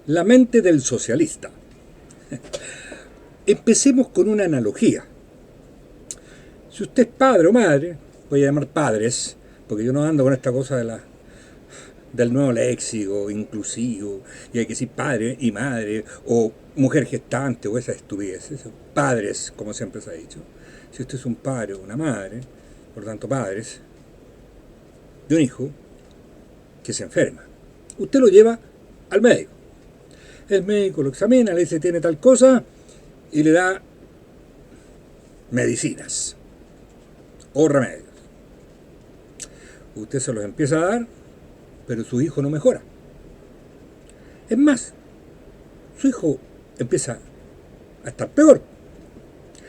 La mente del socialista. Empecemos con una analogía. Si usted es padre o madre, voy a llamar padres, porque yo no ando con esta cosa del nuevo léxico inclusivo, y hay que decir padre y madre, o mujer gestante, o esas estupideces. Padres, como siempre se ha dicho. Si usted es un padre o una madre, por lo tanto padres, de un hijo que se enferma, usted lo lleva al médico. El médico lo examina, le dice tiene tal cosa y le da medicinas o remedios. Usted se los empieza a dar, pero su hijo no mejora. Es más, su hijo empieza a estar peor.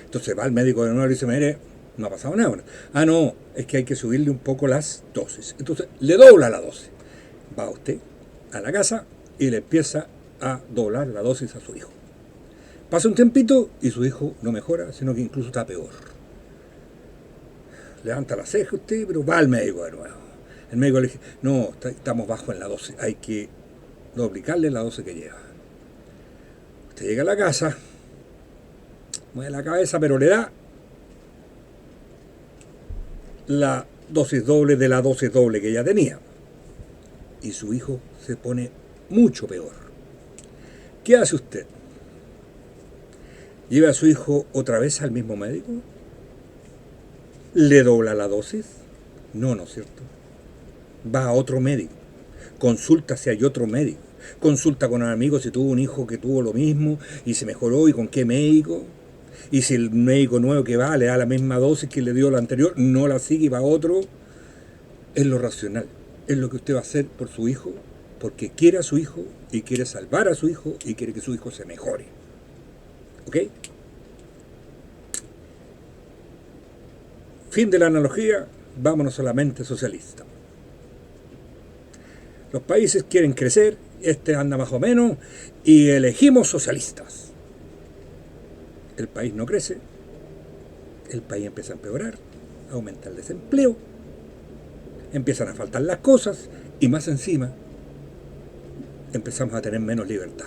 Entonces va al médico de nuevo y dice, mire, no ha pasado nada. Ah, no, es que hay que subirle un poco las dosis. Entonces le dobla la dosis. Va usted a la casa y le empieza a doblar la dosis a su hijo. Pasa un tiempito y su hijo no mejora, sino que incluso está peor. Levanta la ceja usted, pero va al médico de nuevo. El médico le dice, no, estamos bajo en la dosis, hay que duplicarle la dosis que lleva. Usted llega a la casa, mueve la cabeza, pero le da la dosis doble de la dosis doble que ya tenía. Y su hijo se pone mucho peor. ¿Qué hace usted? ¿Lleva a su hijo otra vez al mismo médico? ¿Le dobla la dosis? No, ¿no es cierto? Va a otro médico. Consulta si hay otro médico. Consulta con un amigo si tuvo un hijo que tuvo lo mismo y se mejoró y con qué médico. Y si el médico nuevo que va le da la misma dosis que le dio la anterior, no la sigue y va a otro. Es lo racional. Es lo que usted va a hacer por su hijo, porque quiere a su hijo y quiere salvar a su hijo y quiere que su hijo se mejore. ¿Ok? Fin de la analogía, vámonos a la mente socialista. Los países quieren crecer, este anda más o menos, y elegimos socialistas. El país no crece, el país empieza a empeorar, aumenta el desempleo, empiezan a faltar las cosas, y más encima, empezamos a tener menos libertad.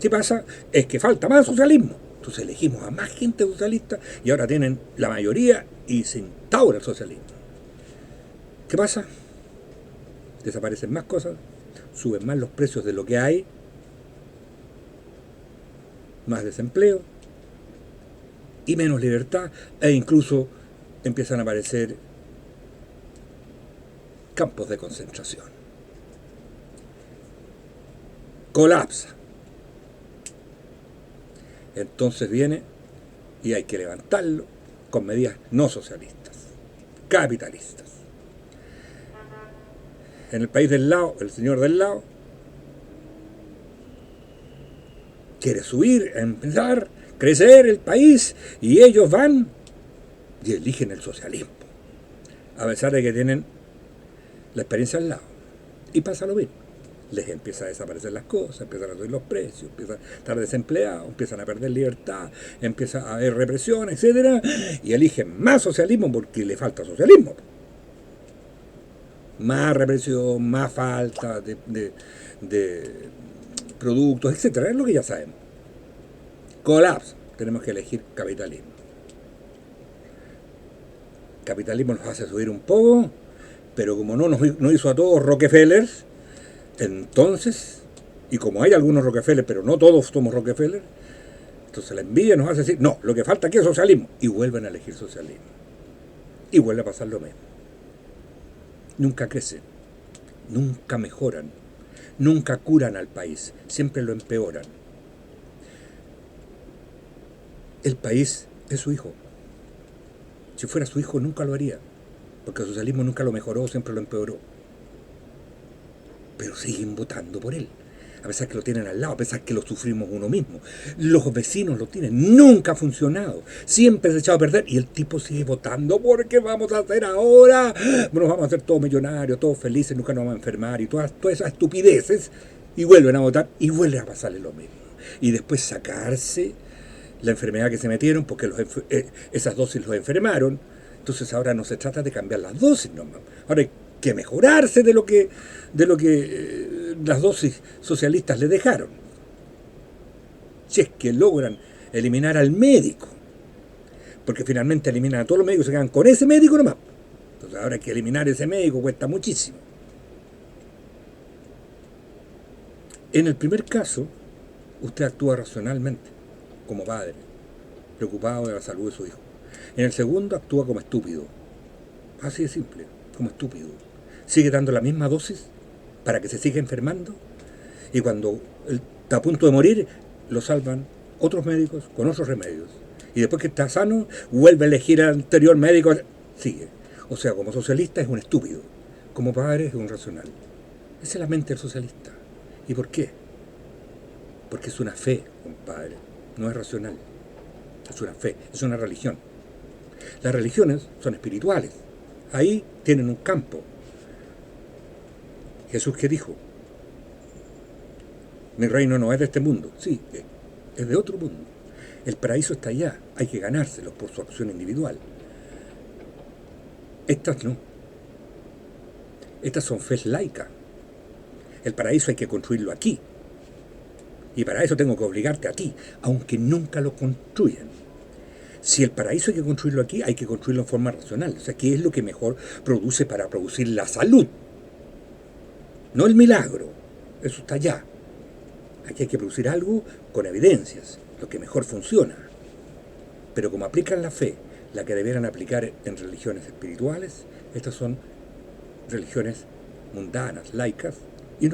¿Qué pasa? Es que falta más socialismo. Entonces elegimos a más gente socialista y ahora tienen la mayoría y se instaura el socialismo. ¿Qué pasa? Desaparecen más cosas, suben más los precios de lo que hay, más desempleo y menos libertad, e incluso empiezan a aparecer campos de concentración. Colapsa. Entonces viene y hay que levantarlo con medidas no socialistas, capitalistas. En el país del lado, el señor del lado quiere subir, empezar, crecer el país, y ellos van y eligen el socialismo, a pesar de que tienen la experiencia al lado. Y pasa lo mismo. Les empieza a desaparecer las cosas, empiezan a subir los precios, empiezan a estar desempleados, empiezan a perder libertad, empieza a haber represión, etcétera, y eligen más socialismo porque le falta socialismo. Más represión, más falta de productos, etcétera, es lo que ya sabemos. Colapso, tenemos que elegir capitalismo. Capitalismo nos hace subir un poco, pero como no hizo a todos Rockefeller, entonces, y como hay algunos Rockefeller, pero no todos somos Rockefeller, entonces la envidia nos hace decir, no, lo que falta aquí es socialismo, y vuelven a elegir socialismo. Y vuelve a pasar lo mismo. Nunca crecen, nunca mejoran, nunca curan al país, siempre lo empeoran. El país es su hijo. Si fuera su hijo nunca lo haría, porque el socialismo nunca lo mejoró, siempre lo empeoró. Pero siguen votando por él, a pesar que lo tienen al lado, a pesar que lo sufrimos uno mismo. Los vecinos lo tienen, nunca ha funcionado, siempre se ha echado a perder, y el tipo sigue votando porque vamos a hacer ahora, nos vamos a hacer todos millonarios, todos felices, nunca nos vamos a enfermar, y todas esas estupideces, y vuelven a votar, y vuelve a pasarle lo mismo. Y después sacarse la enfermedad que se metieron, porque esas dosis los enfermaron. Entonces ahora no se trata de cambiar las dosis nomás, ahora hay que mejorarse de lo que las dosis socialistas le dejaron. Si es que logran eliminar al médico, porque finalmente eliminan a todos los médicos, se quedan con ese médico nomás. Entonces ahora hay que eliminar ese médico, cuesta muchísimo. En el primer caso, usted actúa racionalmente, como padre, preocupado de la salud de su hijo. En el segundo, actúa como estúpido. Así de simple, como estúpido. Sigue dando la misma dosis para que se siga enfermando, y cuando él está a punto de morir, lo salvan otros médicos con otros remedios. Y después que está sano, vuelve a elegir al anterior médico. Sigue. O sea, como socialista es un estúpido. Como padre es un racional. Esa es la mente del socialista. ¿Y por qué? Porque es una fe, compadre. No es racional. Es una fe, es una religión. Las religiones son espirituales. Ahí tienen un campo. Jesús, ¿qué dijo? Mi reino no es de este mundo. Sí, es de otro mundo. El paraíso está allá. Hay que ganárselo por su acción individual. Estas no. Estas son fe laicas. El paraíso hay que construirlo aquí. Y para eso tengo que obligarte a ti, aunque nunca lo construyan. Si el paraíso hay que construirlo aquí, hay que construirlo en forma racional. O sea, ¿qué es lo que mejor produce para producir la salud? No el milagro. Eso está allá. Aquí hay que producir algo con evidencias, lo que mejor funciona. Pero como aplican la fe, la que debieran aplicar en religiones espirituales, estas son religiones mundanas, laicas, y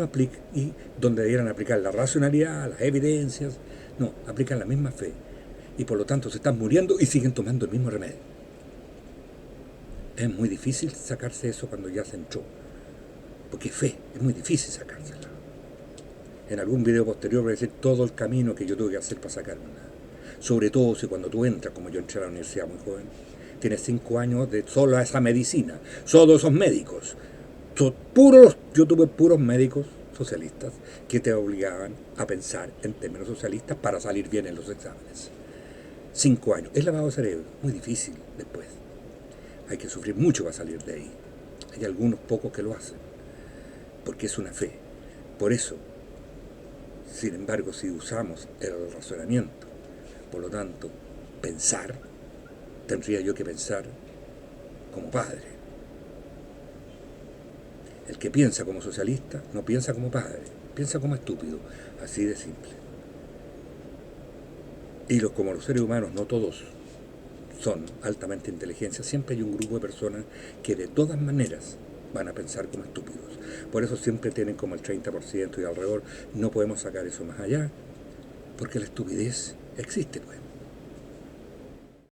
donde debieran aplicar la racionalidad, las evidencias, no, aplican la misma fe. Y por lo tanto se están muriendo y siguen tomando el mismo remedio. Es muy difícil sacarse eso cuando ya se entró. Porque fe, es muy difícil sacársela. En algún video posterior voy a decir todo el camino que yo tuve que hacer para sacármela. Sobre todo si cuando tú entras, como yo entré a la universidad muy joven, tienes 5 años de solo esa medicina, solo esos médicos. Yo tuve puros médicos socialistas que te obligaban a pensar en términos socialistas para salir bien en los exámenes. 5 años. Es lavado de cerebro, muy difícil después. Hay que sufrir mucho para salir de ahí. Hay algunos pocos que lo hacen, porque es una fe. Por eso, sin embargo, si usamos el razonamiento, por lo tanto, pensar, tendría yo que pensar como padre. El que piensa como socialista no piensa como padre, piensa como estúpido, así de simple. Y como los seres humanos, no todos son altamente inteligentes, siempre hay un grupo de personas que de todas maneras van a pensar como estúpidos. Por eso siempre tienen como el 30% y alrededor. No podemos sacar eso más allá, porque la estupidez existe, pues.